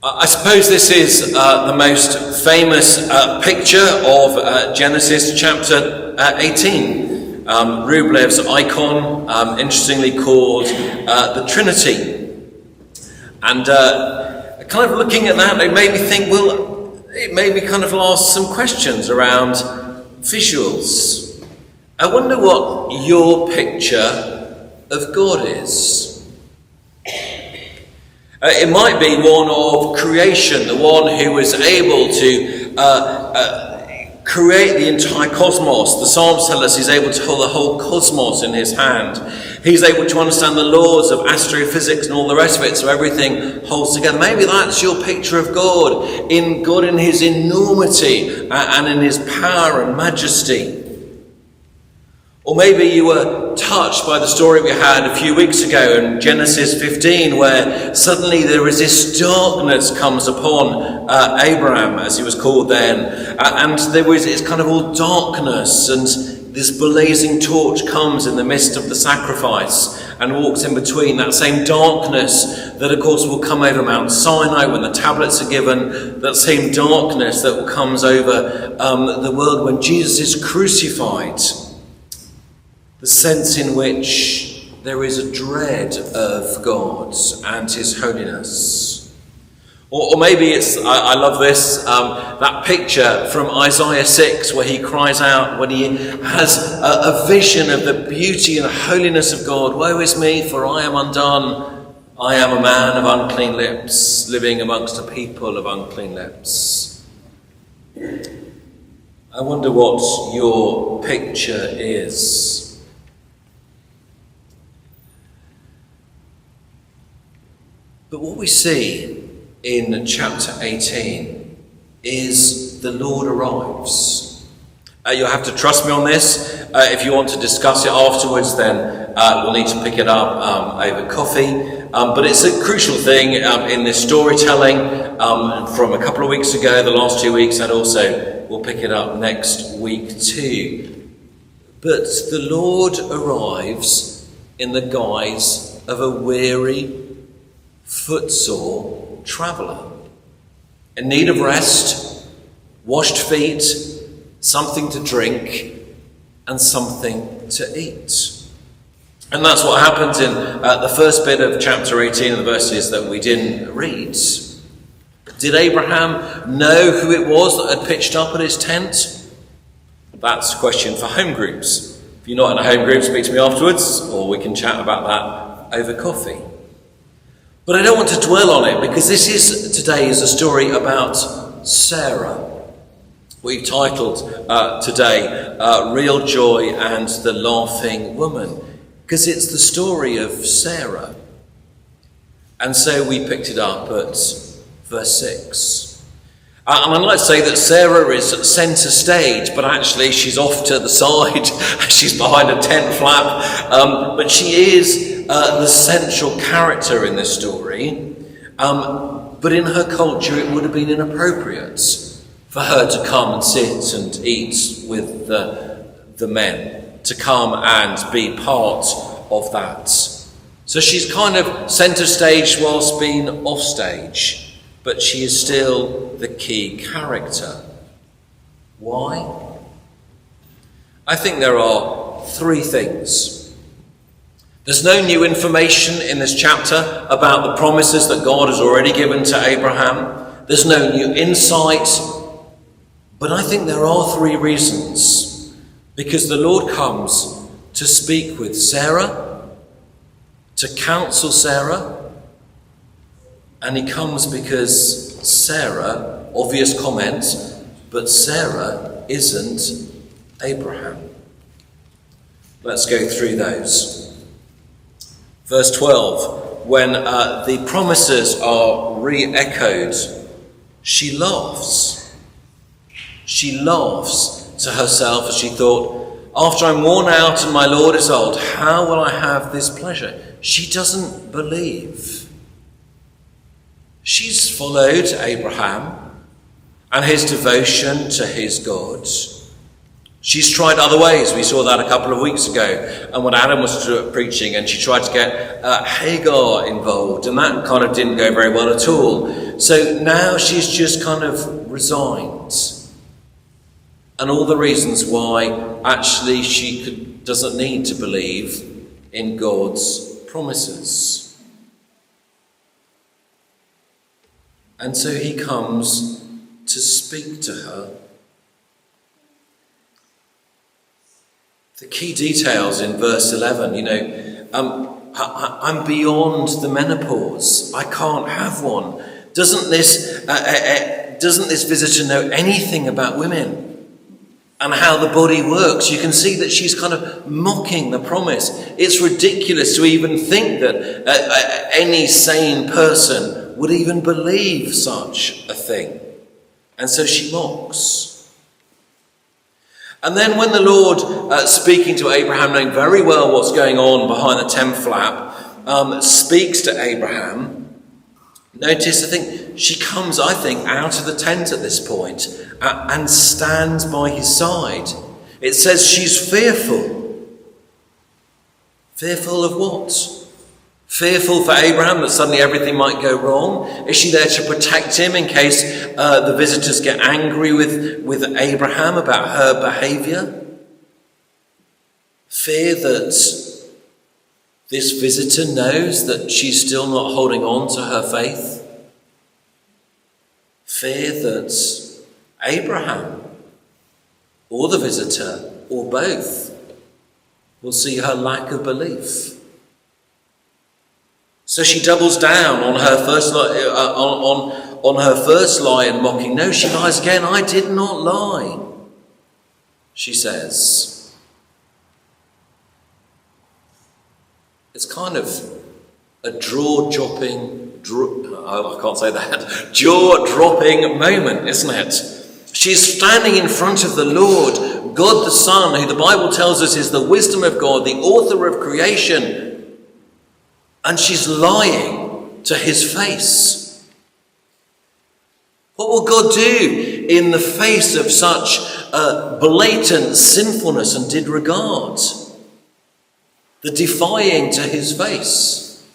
I suppose this is the most famous picture of Genesis chapter 18. Rublev's icon, interestingly called the Trinity. And kind of looking at that, it made me think, well, it made me kind of ask some questions around visuals. I wonder what your picture of God is. It might be one of creation, the one who was able to create the entire cosmos. The Psalms tell us he's able to hold the whole cosmos in his hand. He's able to understand the laws of astrophysics and all the rest of it, so everything holds together. Maybe that's your picture of God in his enormity and in his power and majesty. Or maybe you were touched by the story we had a few weeks ago in Genesis 15, where suddenly there is this darkness comes upon Abraham, as he was called then, and it's kind of all darkness, and this blazing torch comes in the midst of the sacrifice and walks in between. That same darkness that, of course, will come over Mount Sinai when the tablets are given, that same darkness that comes over the world when Jesus is crucified. The sense in which there is a dread of God and his holiness. Or maybe I love this, that picture from Isaiah 6 where he cries out when he has a vision of the beauty and holiness of God. Woe is me, for I am undone. I am a man of unclean lips, living amongst a people of unclean lips. I wonder what your picture is. But what we see in chapter 18 is the Lord arrives. You'll have to trust me on this. If you want to discuss it afterwards, then we'll need to pick it up over coffee. But it's a crucial thing in this storytelling from a couple of weeks ago, the last 2 weeks, and also we'll pick it up next week too. But the Lord arrives in the guise of a weary, footsore traveller, in need of rest, washed feet, something to drink, and something to eat. And that's what happens in the first bit of chapter 18, the verses that we didn't read. Did Abraham know who it was that had pitched up at his tent? That's a question for home groups. If you're not in a home group, speak to me afterwards, or we can chat about that over coffee. But I don't want to dwell on it, because today is a story about Sarah. We've titled today, Real Joy and the Laughing Woman, because it's the story of Sarah. And so we picked it up at verse 6. And I'd like to say that Sarah is centre stage, but actually she's off to the side. She's behind a tent flap. But she is the central character in this story. But in her culture, it would have been inappropriate for her to come and sit and eat with the men, to come and be part of that. So she's kind of centre stage whilst being off stage. But she is still the key character. Why? I think there are three things. There's no new information in this chapter about the promises that God has already given to Abraham. There's no new insight. But I think there are three reasons. Because the Lord comes to speak with Sarah, to counsel Sarah, and he comes because Sarah, obvious comment, but Sarah isn't Abraham. Let's go through those. Verse 12, when the promises are re-echoed, she laughs. She laughs to herself as she thought, after I'm worn out and my Lord is old, how will I have this pleasure? She doesn't believe. She's followed Abraham and his devotion to his God. She's tried other ways. We saw that a couple of weeks ago. And when Adam was preaching, and she tried to get Hagar involved, and that kind of didn't go very well at all. So now she's just kind of resigned. And all the reasons why actually she doesn't need to believe in God's promises. And so he comes to speak to her. The key details in verse 11, I'm beyond the menopause. I can't have one. Doesn't this visitor know anything about women and how the body works? You can see that she's kind of mocking the promise. It's ridiculous to even think that any sane person would even believe such a thing. And so she mocks. And then when the Lord, speaking to Abraham, knowing very well what's going on behind the tent flap, speaks to Abraham, notice, she comes, out of the tent at this point and stands by his side. It says she's fearful. Fearful of what? Fearful for Abraham that suddenly everything might go wrong? Is she there to protect him in case the visitors get angry with Abraham about her behaviour? Fear that this visitor knows that she's still not holding on to her faith? Fear that Abraham or the visitor or both will see her lack of belief? So she doubles down on her first lie and mocking. No, she lies again. I did not lie, she says. It's kind of a jaw-dropping moment, isn't it? She's standing in front of the Lord, God the Son, who the Bible tells us is the wisdom of God, the author of creation. And she's lying to his face. What will God do in the face of such blatant sinfulness and disregard? The defying to his face.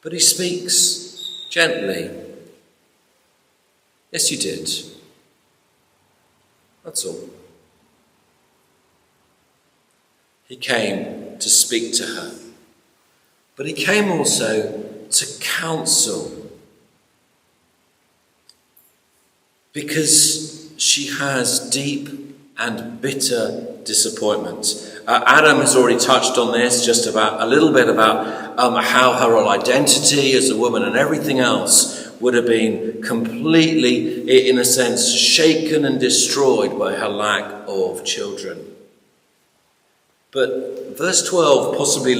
But he speaks gently. Yes, you did. That's all. He came to speak to her, but he came also to counsel, because she has deep and bitter disappointment. Adam has already touched on this, just about a little bit about how her whole identity as a woman and everything else would have been completely, in a sense, shaken and destroyed by her lack of children. But verse 12 possibly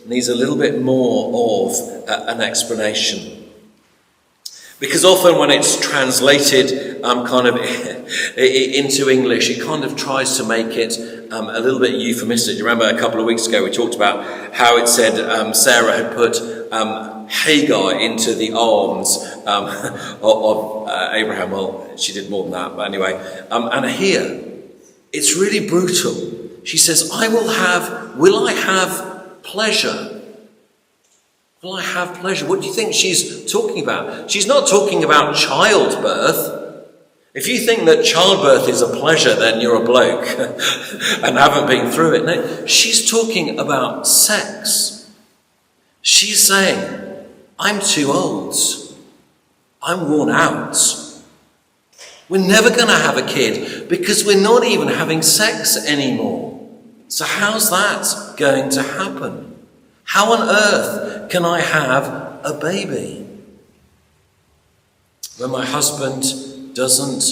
needs a little bit more of an explanation. Because often when it's translated kind of into English, it kind of tries to make it a little bit euphemistic. You remember a couple of weeks ago we talked about how it said Sarah had put Hagar into the arms of Abraham. Well, she did more than that, but anyway. And here, it's really brutal. She says, will I have pleasure? Will I have pleasure? What do you think she's talking about? She's not talking about childbirth. If you think that childbirth is a pleasure, then you're a bloke and haven't been through it. No, she's talking about sex. She's saying, I'm too old. I'm worn out. We're never going to have a kid because we're not even having sex anymore. So how's that going to happen? How on earth can I have a baby when my husband doesn't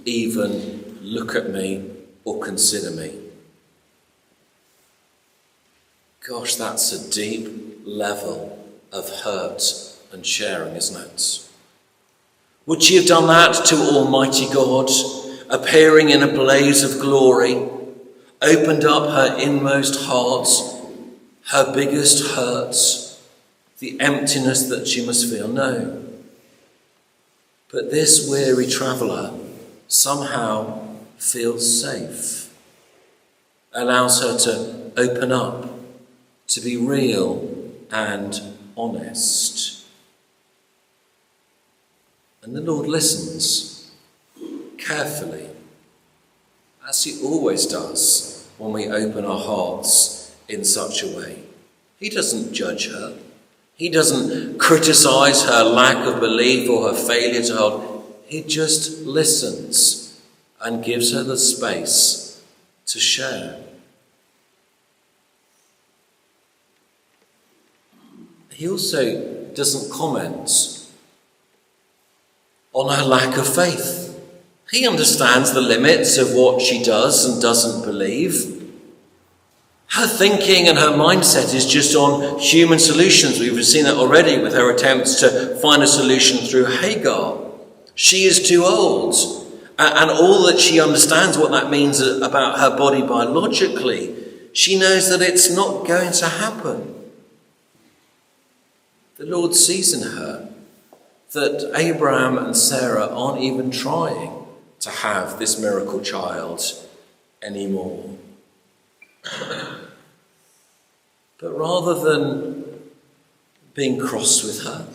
even look at me or consider me? Gosh, that's a deep level of hurt and sharing, isn't it? Would she have done that to Almighty God, appearing in a blaze of glory, opened up her inmost heart, her biggest hurts, the emptiness that she must feel? No. But this weary traveller somehow feels safe, allows her to open up, to be real and honest. And the Lord listens carefully, as he always does when we open our hearts in such a way. He doesn't judge her. He doesn't criticize her lack of belief or her failure to hold. He just listens and gives her the space to share. He also doesn't comment on her lack of faith. He understands the limits of what she does and doesn't believe. Her thinking and her mindset is just on human solutions. We've seen that already with her attempts to find a solution through Hagar. She is too old. And all that she understands what that means about her body biologically, she knows that it's not going to happen. The Lord sees in her that Abraham and Sarah aren't even trying to have this miracle child anymore. But rather than being cross with her,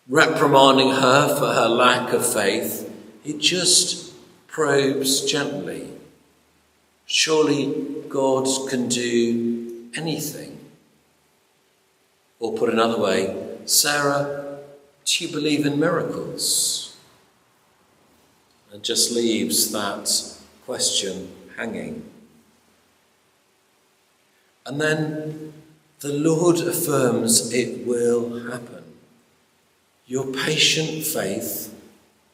reprimanding her for her lack of faith, he just probes gently. Surely God can do anything. Or put another way, Sarah, do you believe in miracles? And just leaves that question hanging. And then the Lord affirms it will happen. Your patient faith,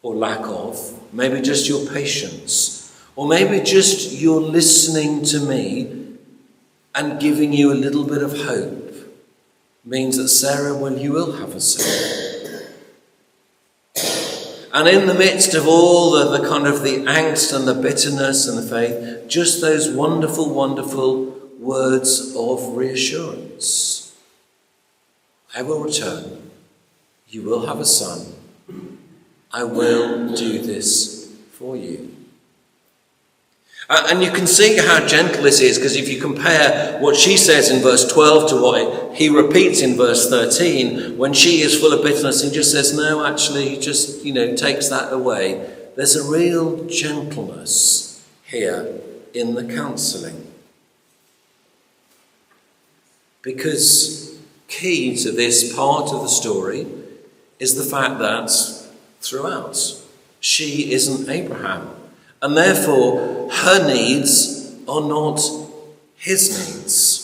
or lack of, maybe just your patience, or maybe just your listening to me and giving you a little bit of hope, means that Sarah, well, you will have a son. And in the midst of all the kind of the angst and the bitterness and the faith, just those wonderful, wonderful words of reassurance. I will return. You will have a son. I will do this for you. And you can see how gentle this is, because if you compare what she says in verse 12 to what he repeats in verse 13, when she is full of bitterness, he just says, no, actually, he just, takes that away. There's a real gentleness here in the counselling. Because key to this part of the story is the fact that throughout she isn't Abraham, and therefore her needs are not his needs.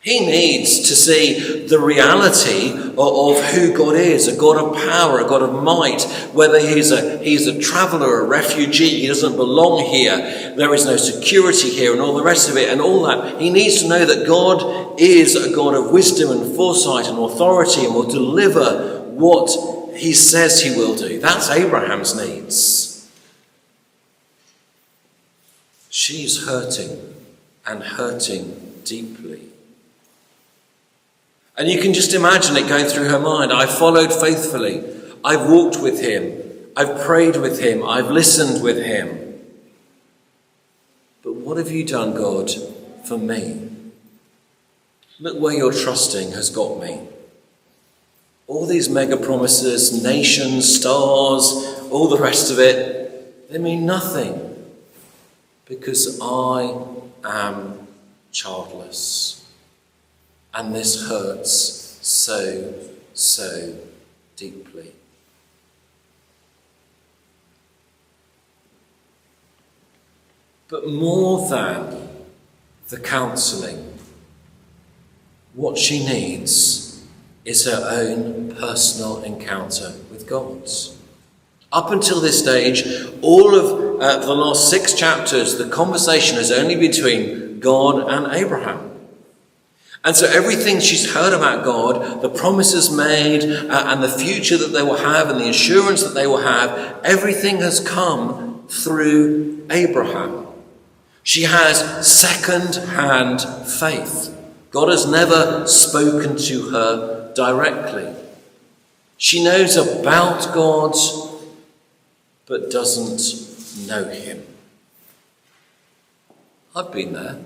He needs to see the reality of who God is, a God of power, a God of might, whether he's a traveller, a refugee, he doesn't belong here, there is no security here and all the rest of it and all that. He needs to know that God is a God of wisdom and foresight and authority and will deliver what he says he will do. That's Abraham's needs. She's hurting and hurting deeply. And you can just imagine it going through her mind. I've followed faithfully. I've walked with him. I've prayed with him. I've listened with him. But what have you done, God, for me? Look where your trusting has got me. All these mega promises, nations, stars, all the rest of it, they mean nothing because I am childless. And this hurts so, so deeply. But more than the counselling, what she needs is her own personal encounter with God. Up until this stage, all of the last 6 chapters, the conversation is only between God and Abraham. And so everything she's heard about God, the promises made, and the future that they will have, and the assurance that they will have, everything has come through Abraham. She has second-hand faith. God has never spoken to her directly. She knows about God, but doesn't know him. I've been there.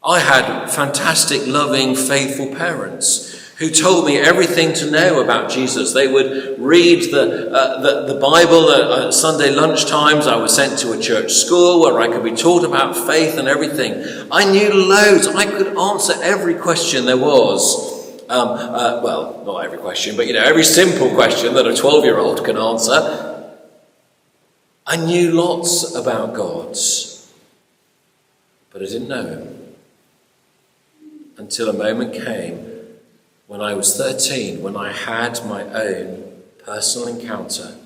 I had fantastic, loving, faithful parents who told me everything to know about Jesus. They would read the Bible at Sunday lunchtimes. I was sent to a church school where I could be taught about faith and everything. I knew loads. I could answer every question there was. Well, not every question, but every simple question that a 12-year-old can answer. I knew lots about God, but I didn't know him. Until a moment came when I was 13, when I had my own personal encounter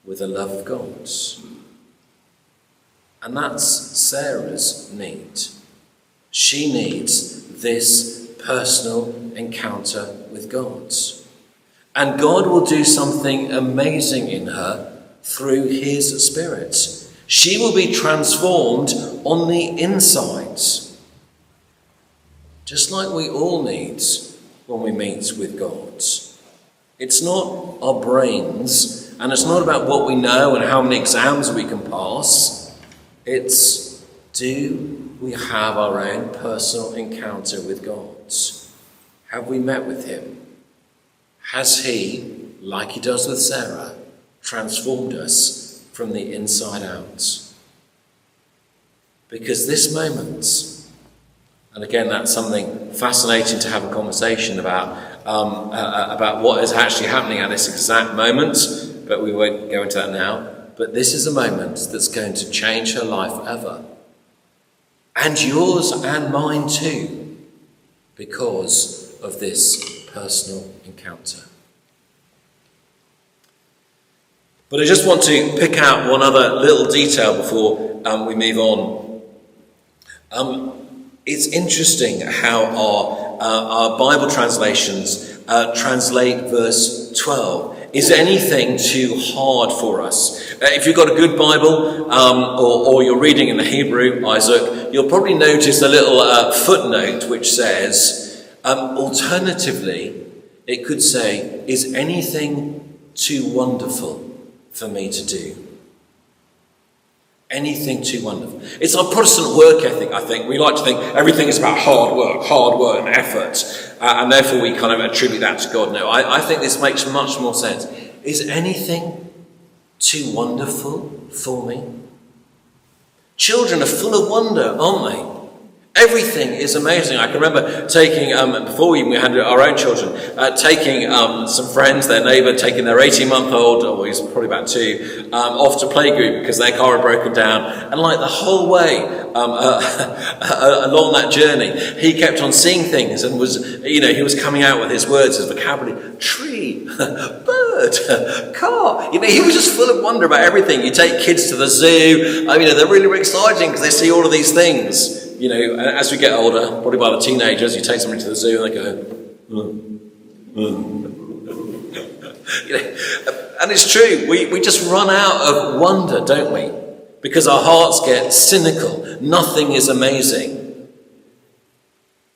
with the love of God. And that's Sarah's need. She needs this personal encounter with God. And God will do something amazing in her through his Spirit. She will be transformed on the inside, just like we all need when we meet with God. It's not our brains, and it's not about what we know and how many exams we can pass. It's, do we have our own personal encounter with God? Have we met with him? Has he, like he does with Sarah, transformed us from the inside out? Because this moment, and again, that's something fascinating to have a conversation about what is actually happening at this exact moment, but we won't go into that now. But this is a moment that's going to change her life forever. And yours and mine too, because of this personal encounter. But I just want to pick out one other little detail before we move on. It's interesting how our Bible translations translate verse 12. Is anything too hard for us? If you've got a good Bible or you're reading in the Hebrew, Isaac, you'll probably notice a little footnote which says, alternatively, it could say, is anything too wonderful for me to do? Anything too wonderful. It's our Protestant work ethic, I think. We like to think everything is about hard work and effort, and therefore we kind of attribute that to God. No, I think this makes much more sense. Is anything too wonderful for me? Children are full of wonder, aren't they? Everything is amazing. I can remember taking, before we had our own children, taking some friends, their neighbour, taking their 18-month-old, or he's probably about 2, off to playgroup because their car had broken down. And like the whole way along that journey, he kept on seeing things and was, he was coming out with his words, his vocabulary, tree, bird, car. He was just full of wonder about everything. You take kids to the zoo, they're really exciting because they see all of these things. As we get older, probably by the teenagers, you take somebody to the zoo and they go, and it's true, we just run out of wonder, don't we? Because our hearts get cynical. Nothing is amazing.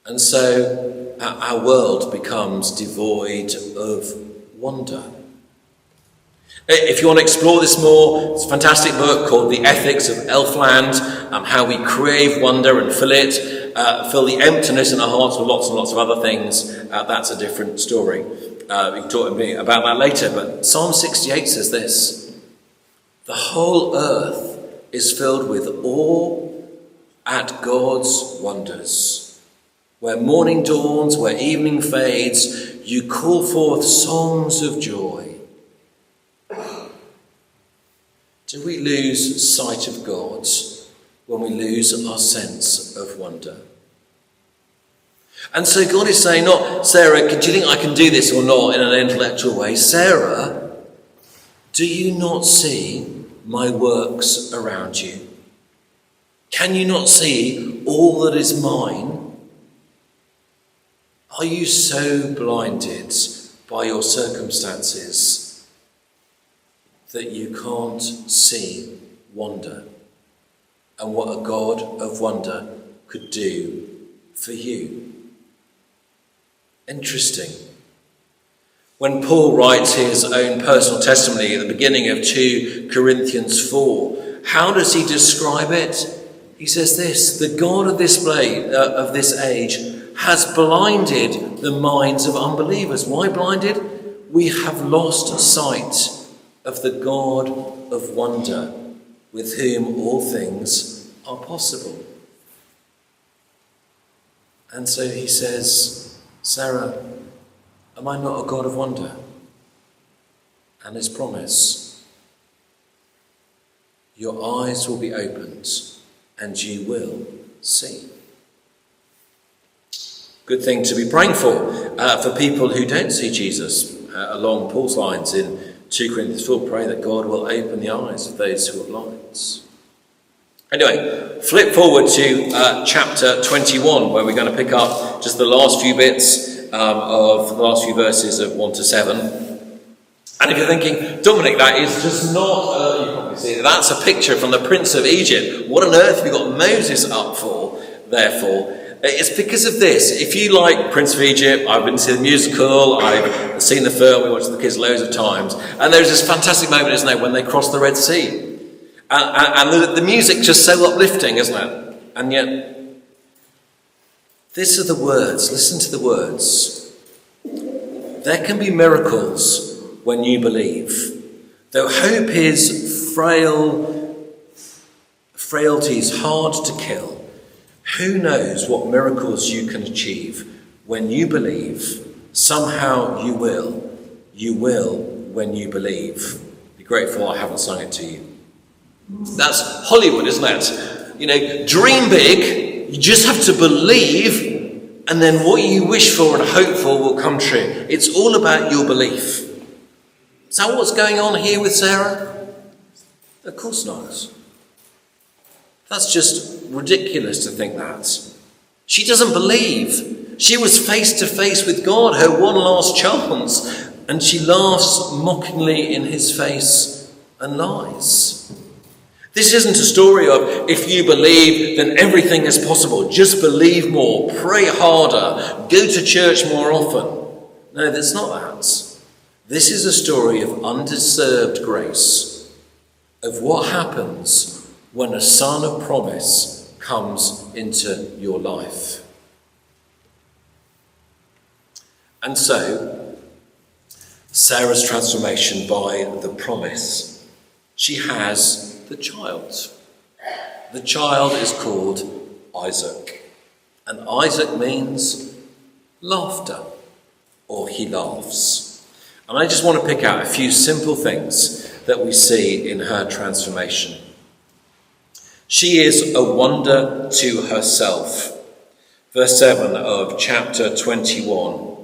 And so our world becomes devoid of wonder. If you want to explore this more, it's a fantastic book called The Ethics of Elfland, how we crave wonder and fill the emptiness in our hearts with lots and lots of other things. That's a different story. We can talk to me about that later, but Psalm 68 says this: the whole earth is filled with awe at God's wonders. Where morning dawns, where evening fades, you call forth songs of joy. Do we lose sight of God when we lose our sense of wonder? And so God is saying, not, Sarah, do you think I can do this or not in an intellectual way? Sarah, do you not see my works around you? Can you not see all that is mine? Are you so blinded by your circumstances that you can't see wonder and what a God of wonder could do for you? Interesting. When Paul writes his own personal testimony at the beginning of 2 Corinthians 4, how does he describe it? He says this: the God of this age has blinded the minds of unbelievers. Why blinded? We have lost sight of the God of wonder, with whom all things are possible. And so he says, Sarah, am I not a God of wonder? And his promise, your eyes will be opened and you will see. Good thing to be praying for people who don't see Jesus. Along Paul's lines in 2 Corinthians 4, pray that God will open the eyes of those who are blind. Anyway, flip forward to chapter 21, where we're going to pick up just the last few bits of the last few verses of 1 to 7. And if you're thinking, Dominic, that is just not, you probably see that's a picture from the Prince of Egypt. What on earth have you got Moses up for, therefore? It's because of this. If you like Prince of Egypt, I've been to see the musical, I've seen the film, we watched the kids loads of times, and there's this fantastic moment, isn't there, when they cross the Red Sea. And the music just so uplifting, isn't it? And yet, these are the words. Listen to the words. There can be miracles when you believe. Though hope is frailty is hard to kill, who knows what miracles you can achieve when you believe? Somehow you will. You will when you believe. Be grateful I haven't sung it to you. That's Hollywood, isn't it? You know, dream big, you just have to believe, and then what you wish for and hope for will come true. It's all about your belief. Is that what's going on here with Sarah? Of course not. That's just ridiculous to think that. She doesn't believe. She was face to face with God, her one last chance, and she laughs mockingly in his face and lies. This isn't a story of if you believe, then everything is possible. Just believe more, pray harder, go to church more often. No, that's not that. This is a story of undeserved grace, of what happens when a son of promise comes into your life. And so, Sarah's transformation by the promise. She has the child. The child is called Isaac. And Isaac means laughter, or he laughs. And I just want to pick out a few simple things that we see in her transformation. She is a wonder to herself. Verse 7 of chapter 21.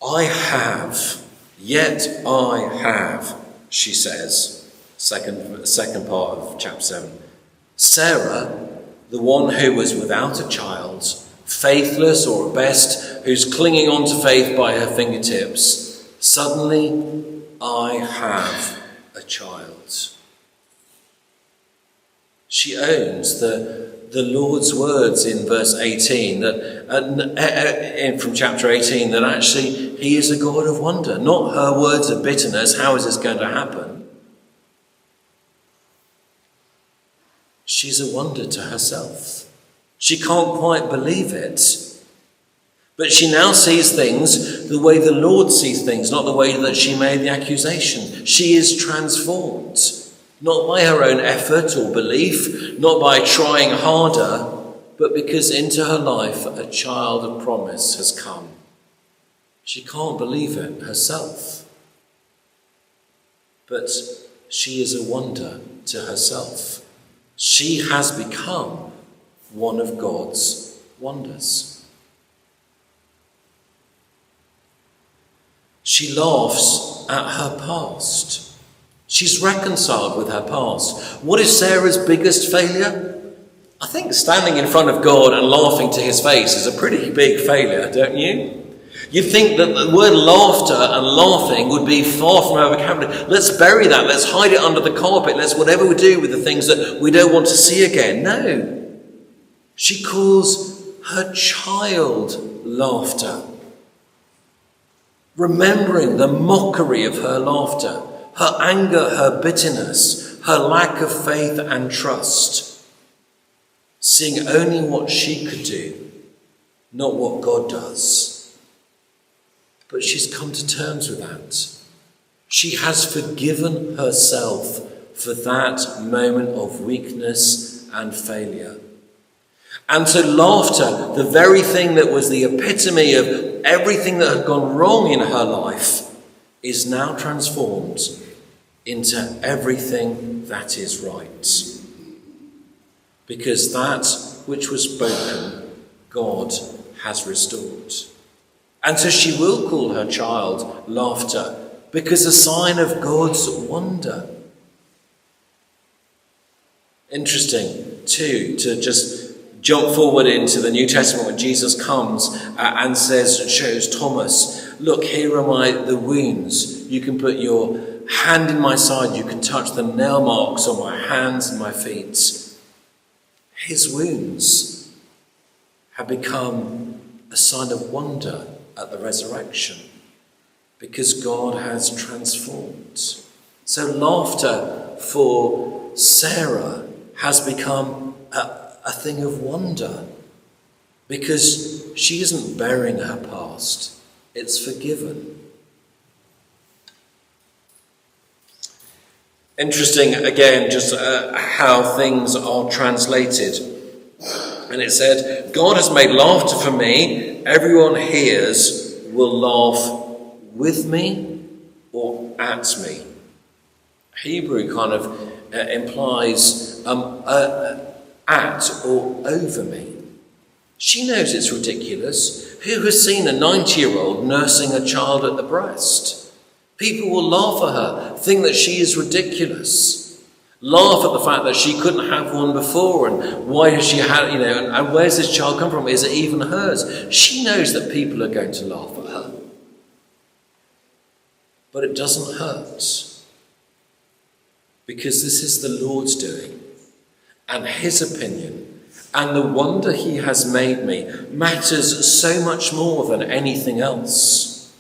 I have, yet I have, she says. Second part of chapter 7. Sarah, the one who was without a child, faithless or at best, who's clinging on to faith by her fingertips, suddenly, I have a child. She owns the Lord's words in verse 18, from chapter 18, that actually he is a God of wonder, not her words of bitterness. How is this going to happen? She's a wonder to herself. She can't quite believe it. But she now sees things the way the Lord sees things, not the way that she made the accusation. She is transformed, not by her own effort or belief, not by trying harder, but because into her life a child of promise has come. She can't believe it herself. But she is a wonder to herself. She has become one of God's wonders. She laughs at her past. She's reconciled with her past. What is Sarah's biggest failure? I think standing in front of God and laughing to his face is a pretty big failure, don't you? You'd think that the word laughter and laughing would be far from our vocabulary. Let's bury that. Let's hide it under the carpet. Let's whatever we do with the things that we don't want to see again. No. She calls her child laughter. remembering the mockery of her laughter, her anger, her bitterness, her lack of faith and trust, seeing only what she could do, not what God does. But she's come to terms with that. She has forgiven herself for that moment of weakness and failure. And so laughter, the very thing that was the epitome of everything that had gone wrong in her life, is now transformed into everything that is right. Because that which was broken, God has restored. And so she will call her child laughter, because a sign of God's wonder. Interesting, too, to just jump forward into the New Testament when Jesus comes and shows Thomas, look, here are the wounds. You can put your hand in my side. You can touch the nail marks on my hands and my feet. His wounds have become a sign of wonder at the resurrection, because God has transformed. So laughter for Sarah has become a thing of wonder, because she isn't burying her past, it's forgiven. Interesting, again, just how things are translated. And it said, God has made laughter for me. Everyone hears will laugh with me or at me. Hebrew kind of implies at or over me. She knows it's ridiculous. Who has seen a 90-year-old nursing a child at the breast? People will laugh at her, think that she is ridiculous. Laugh at the fact that she couldn't have one before, and why has she had, and where's this child come from? Is it even hers? She knows that people are going to laugh at her. But it doesn't hurt, because this is the Lord's doing, and his opinion, and the wonder he has made me matters so much more than anything else.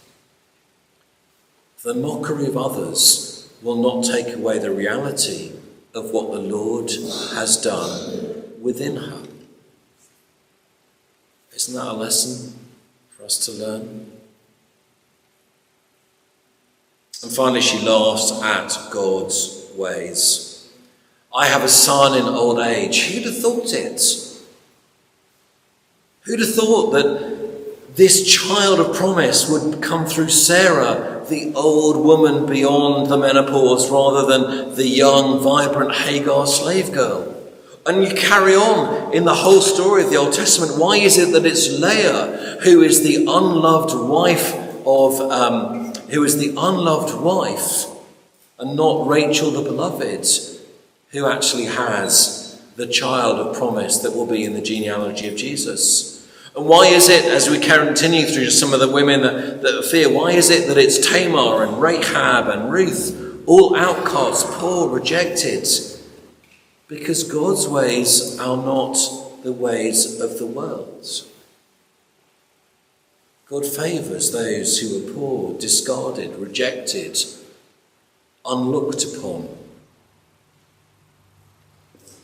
The mockery of others will not take away the reality of what the Lord has done within her. Isn't that a lesson for us to learn? And finally, she laughs at God's ways. I have a son in old age. Who'd have thought it? Who'd have thought that this child of promise would come through Sarah, the old woman beyond the menopause, rather than the young, vibrant Hagar slave girl? And you carry on in the whole story of the Old Testament. Why is it that it's Leah who is the unloved wife and not Rachel the beloved, who actually has the child of promise that will be in the genealogy of Jesus? And why is it, as we continue through some of the women that fear, why is it that it's Tamar and Rahab and Ruth, all outcasts, poor, rejected? Because God's ways are not the ways of the world. God favours those who are poor, discarded, rejected, unlooked upon.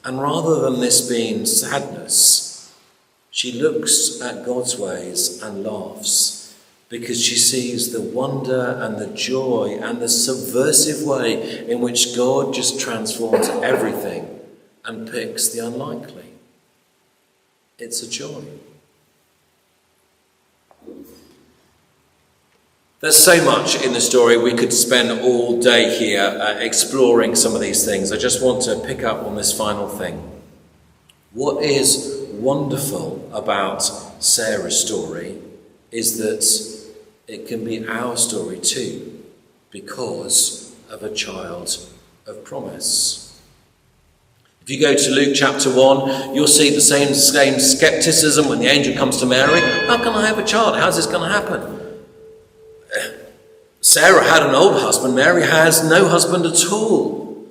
And rather than this being sadness, she looks at God's ways and laughs, because she sees the wonder and the joy and the subversive way in which God just transforms everything and picks the unlikely. It's a joy. There's so much in the story. We could spend all day here exploring some of these things. I just want to pick up on this final thing. What is wonderful about Sarah's story is that it can be our story too, because of a child of promise. If you go to Luke chapter 1, you'll see the same skepticism when the angel comes to Mary. How can I have a child? How's this going to happen? Sarah had an old husband. Mary has no husband at all.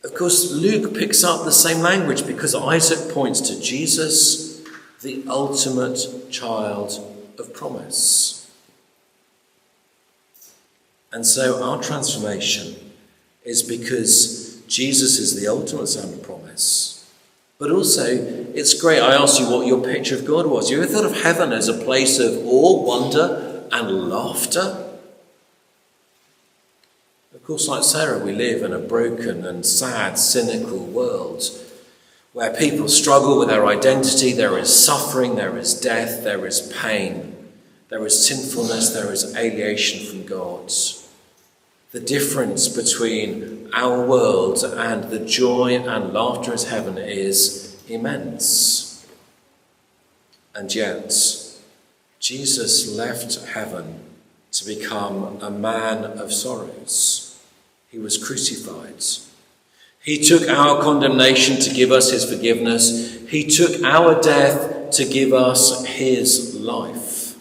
Of course, Luke picks up the same language because Isaac points to Jesus, the ultimate child of promise. And so our transformation is because Jesus is the ultimate son of promise. But also, it's great. I asked you what your picture of God was. You ever thought of heaven as a place of awe, wonder, and laughter? Of course, like Sarah, we live in a broken and sad, cynical world where people struggle with their identity. There is suffering, there is death, there is pain, there is sinfulness, there is alienation from God. The difference between our world and the joy and laughter of heaven is immense. And yet, Jesus left heaven to become a man of sorrows. He was crucified. He took our condemnation to give us his forgiveness. He took our death to give us his life,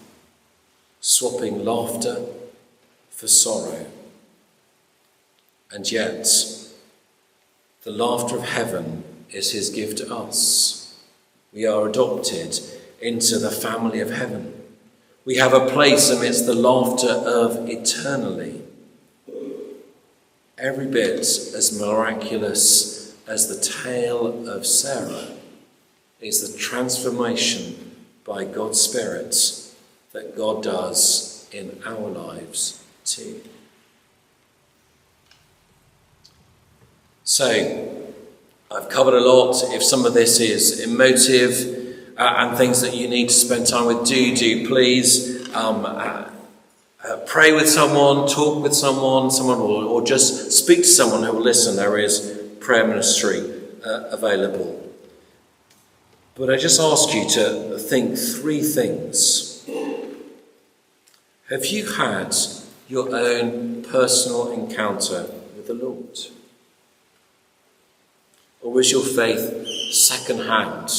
swapping laughter for sorrow. And yet, the laughter of heaven is his gift to us. We are adopted into the family of heaven. We have a place amidst the laughter of eternally. Every bit as miraculous as the tale of Sarah is the transformation by God's Spirit that God does in our lives too. So, I've covered a lot. If some of this is emotive and things that you need to spend time with, do please pray with someone, talk with someone, or just speak to someone who will listen. There is prayer ministry available. But I just ask you to think three things. Have you had your own personal encounter with the Lord? Or was your faith second-hand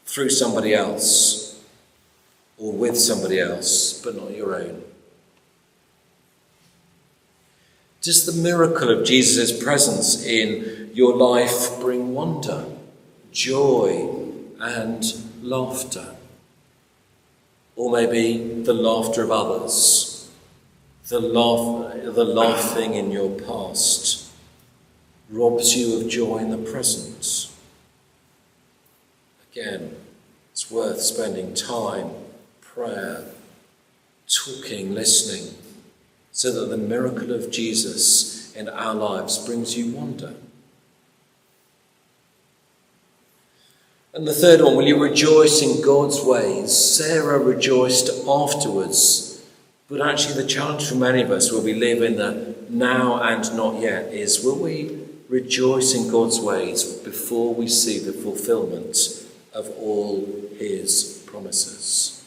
through somebody else or with somebody else, but not your own? Does the miracle of Jesus' presence in your life bring wonder, joy, and laughter? Or maybe the laughter of others, the laughing in your past robs you of joy in the present. Again, it's worth spending time, prayer, talking, listening, so that the miracle of Jesus in our lives brings you wonder. And the third one, will you rejoice in God's ways? Sarah rejoiced afterwards. But actually the challenge for many of us, where we live in the now and not yet, is will we rejoice in God's ways before we see the fulfillment of all his promises?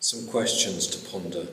Some questions to ponder.